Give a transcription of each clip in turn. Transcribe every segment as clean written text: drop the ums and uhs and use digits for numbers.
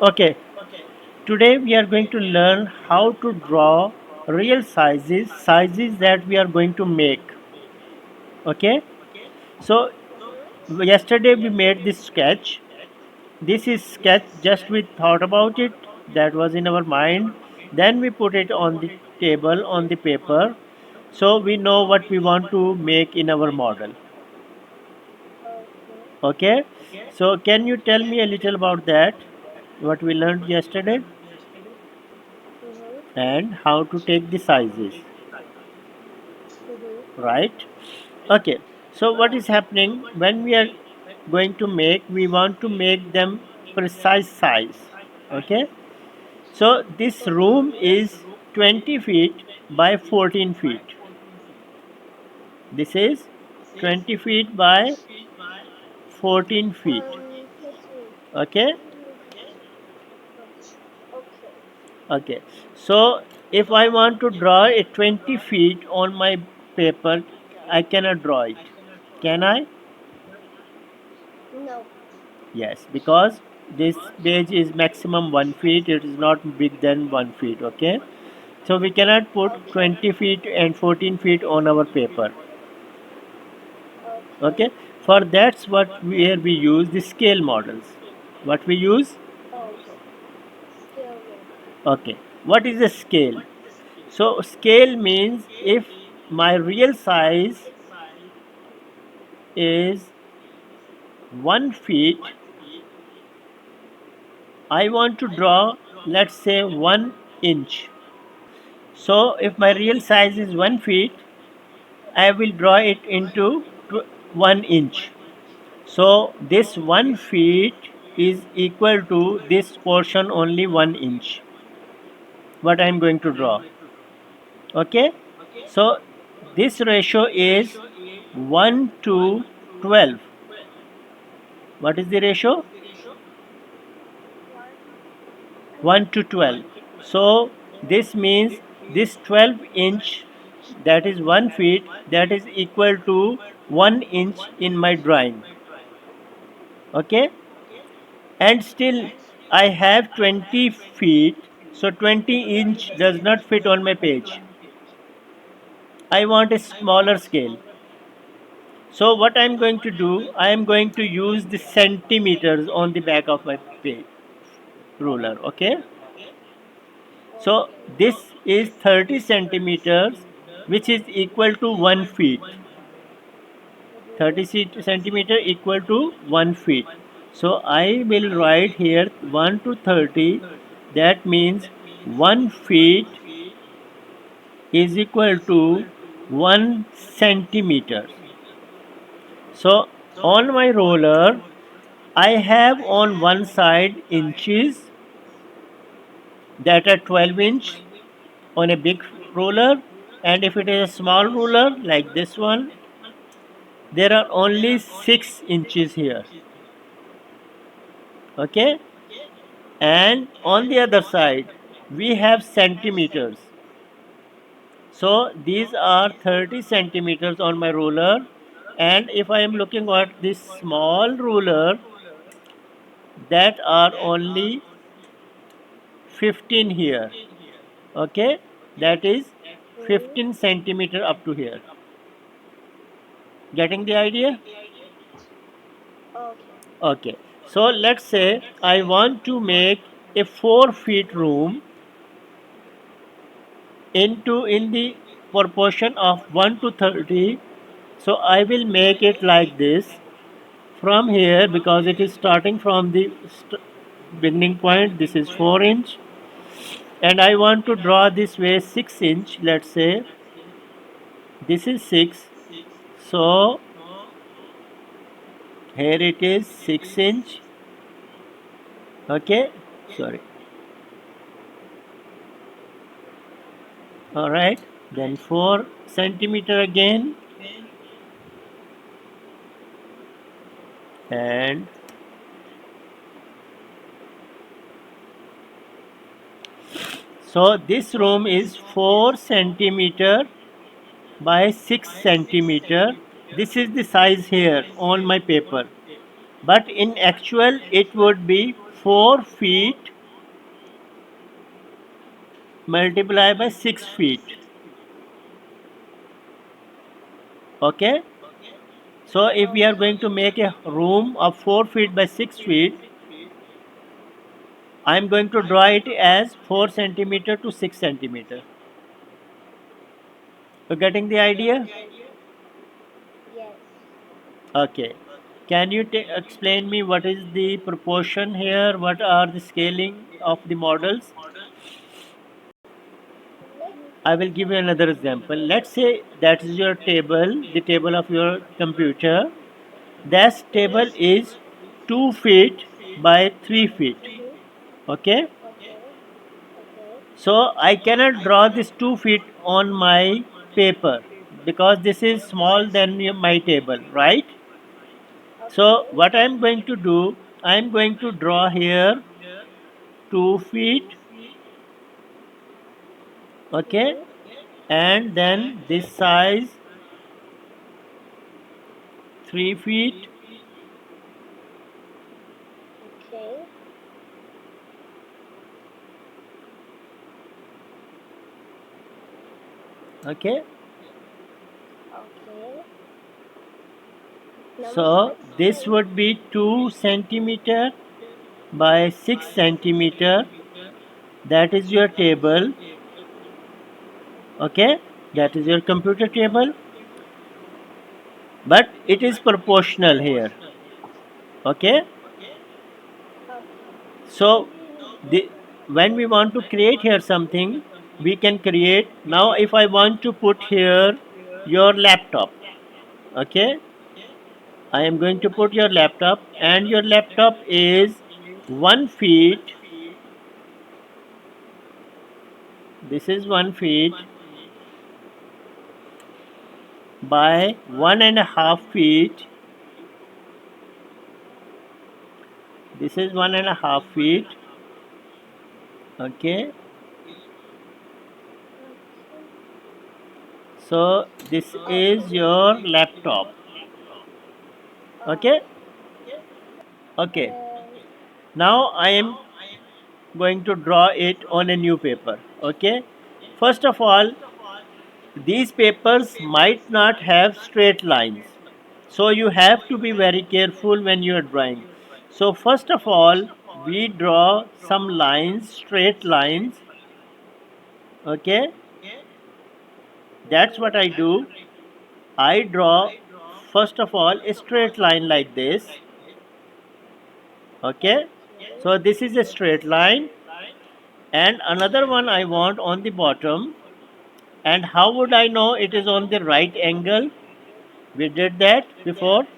Okay, today we are going to learn how to draw real sizes that we are going to make. Okay, so Mm-hmm. yesterday we made this sketch. This is sketch just we thought about it, that was in our mind. Then we put it on the table on the paper, so we know what we want to make in our model. Okay. Okay, so can you tell me a little about that? What we learned yesterday Mm-hmm. and how to take the sizes, Mm-hmm. right? Okay, so what is happening when we are going to make, we want to make them precise size. Okay, so this room Okay. is 20 feet by 14 feet. This is 20 feet by 14 feet. Let's see. Okay, Okay. okay, so if I want to draw a 20 feet on my paper, I cannot draw it, can I? No. Yes, because this page is maximum 1 feet, it is not big than 1 feet. Okay, so we cannot put Okay. 20 feet and 14 feet on our paper. Okay. Okay, for that's what where we use the scale models. What we use? Okay. Scale model. Okay, what is a scale? So scale means if my real size is 1 feet, I want to draw, let's say, 1 inch. So if my real size is 1 feet, I will draw it into 1 inch. So this 1 feet is equal to this portion only 1 inch. What I am going to draw. Okay. So this ratio is 1 to 12. What is the ratio? 1 1 to 12. So this means this 12 inch, that is 1 feet, that is equal to 1 inch in my drawing. Okay, and still I have 20 feet, so 20 inch does not fit on my page. I want a smaller scale. So what I am going to do, I am going to use the centimeters on the back of my page ruler. Okay, so Okay. this is 30 centimeters, which is equal to 1 feet. Mm-hmm. 30 centimeter equal to 1 feet. So I will write here 1 to 30. That means 1 feet is equal to 1 centimeter. So on my roller, I have on one side inches, that are 12 inch on a big roller, and if it is a small ruler like this one, there are only 6 inches here. Okay, and on the other side we have centimeters. So these are 30 centimeters on my ruler, and if I am looking at this small ruler, that are only 15 here. Okay, that is Mm-hmm. 15 centimeter up to here. Getting the idea? Okay. Okay, so let's say I want to make a 4 feet room into in the proportion of 1 to 30. So I will make it like this from here, because it is starting from the beginning point. This is 4 inch, and I want to draw this way 6 inch. Let's say this is 6, so here it is 6 inch. Okay, sorry. All right, then 4 centimeter again, and so this room is 4 centimeter by 6 centimeter. This is the size here on my paper, but in actual it would be 4 feet multiplied by 6 feet. Okay. So if we are going to make a room of 4 feet by 6 feet, I am going to draw it as 4 centimeter to 6 centimeter. You getting the idea? Yes. Okay. Can you explain me what is the proportion here? What are the scaling of the models? Like, I will give you another example. Let's say that is your table, the table of your computer. That table is 2 feet by 3 feet. Okay. okay. Okay. So I cannot draw this 2 feet on my paper because this is small than my table, right? So Okay. what I am going to do, I am going to draw here 2 feet, okay, and then this size 3 feet, Okay. okay. Okay. Number So 6, this right? would be 2 centimeter by 6 centimeter. That is your table, okay. That is your computer table, but it is proportional here, okay. Okay. So the, when we want to create here something, we can create. Now if I want to put here your laptop, okay, I am going to put your laptop, and your laptop is 1 feet. This is 1 feet by 1.5 feet. This is 1.5 feet. Okay. So this is your laptop. Okay. Okay. Then, Now I am going to draw it on a new paper. Okay. First of all, these papers might not have straight lines. So you have to be very careful when you are drawing. So first of all, we draw some lines, straight lines. Okay. That's what I do. I draw first of all a straight line like this. Okay. okay. So this is a straight line, and another one I want on the bottom. And how would I know it is on the right angle? We did that before. Okay.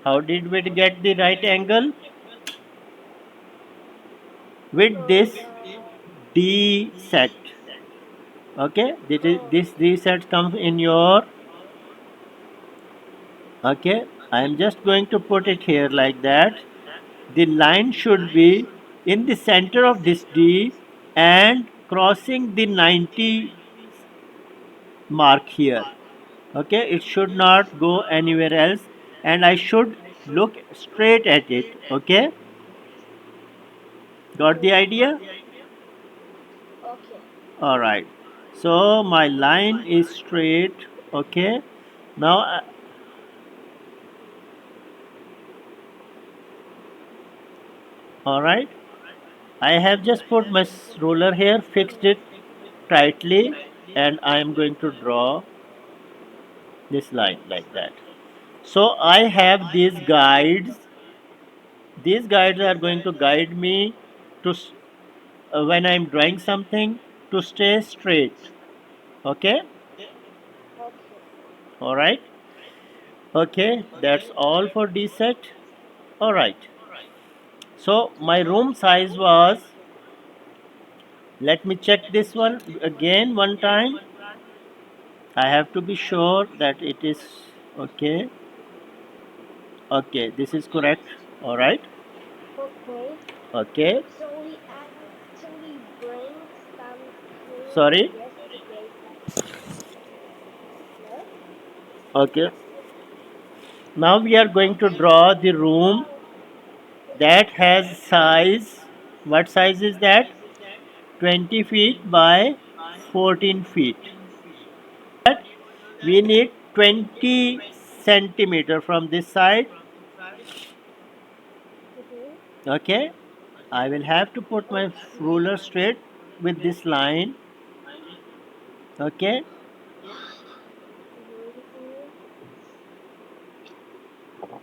How did we get the right angle? With From, this D set. Okay, this D set comes in your. Okay, I am just going to put it here like that. The line should be in the center of this D and crossing the 90 mark here. Okay, it should not go anywhere else, and I should look straight at it. Okay, got the idea? okay. All right, so my line is straight. Okay, now all right, I have just put my ruler here, fixed it tightly, and I am going to draw this line like that. So I have these guides. These guides are going to guide me to when I'm drawing something to stay straight. Okay, Okay. all right. Okay, that's all for D set. All right. So my room size was. Let me check this one again one time. I have to be sure that it is okay. Okay, this is correct. All right. Okay. Okay. So we actually bring something Sorry. yesterday. Hello? Okay. Now we are going to draw the room. that has size. What size is that? 20 feet by 14 feet. But we need 20 centimeter from this side. Okay, I will have to put my ruler straight with this line. Okay, Okay.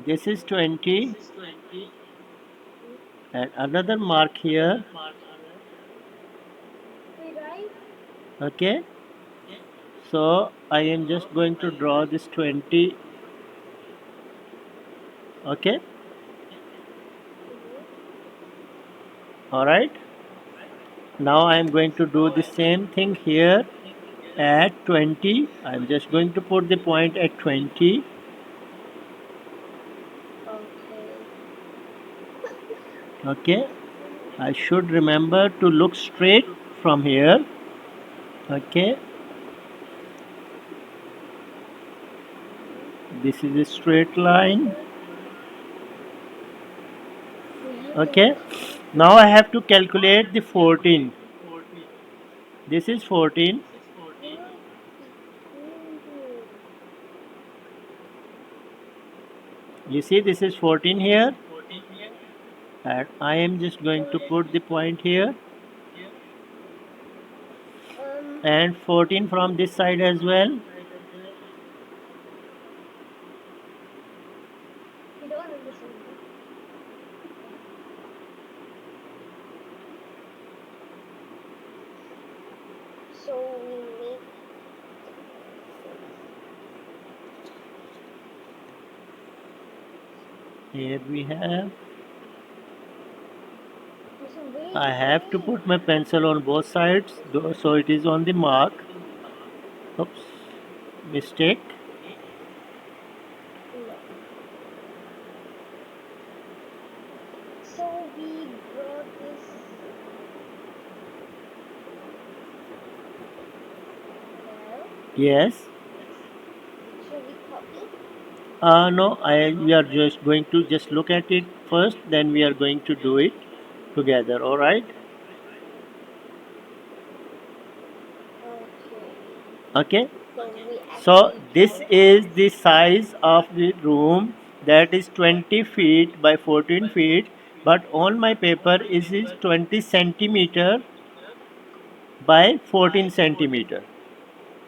this is 20 and another mark here. Wait, right? Okay, so I am just going to draw this 20. Okay, alright. Now I am going to do the same thing here at 20. I am just going to put the point at 20. Okay. Okay, I should remember to look straight from here. Okay, this is a straight line. Okay, now I have to calculate the 14. This is 14. You see, this is 14 here, and I am just going to put the point here, and 14 from this side as well. You don't understand. So we make Here we have. so wait, I have to put my pencil on both sides, so it is on the mark. Oops, mistake. no. So we draw this. Yes. Should we copy? No, we are just going to just look at it first, then we are going to do it together, all right? Okay. Okay, So we so actually this draw is the size of the room, that is 20 feet by 14 feet, but on my paper it is 20 centimeter by 14 centimeter.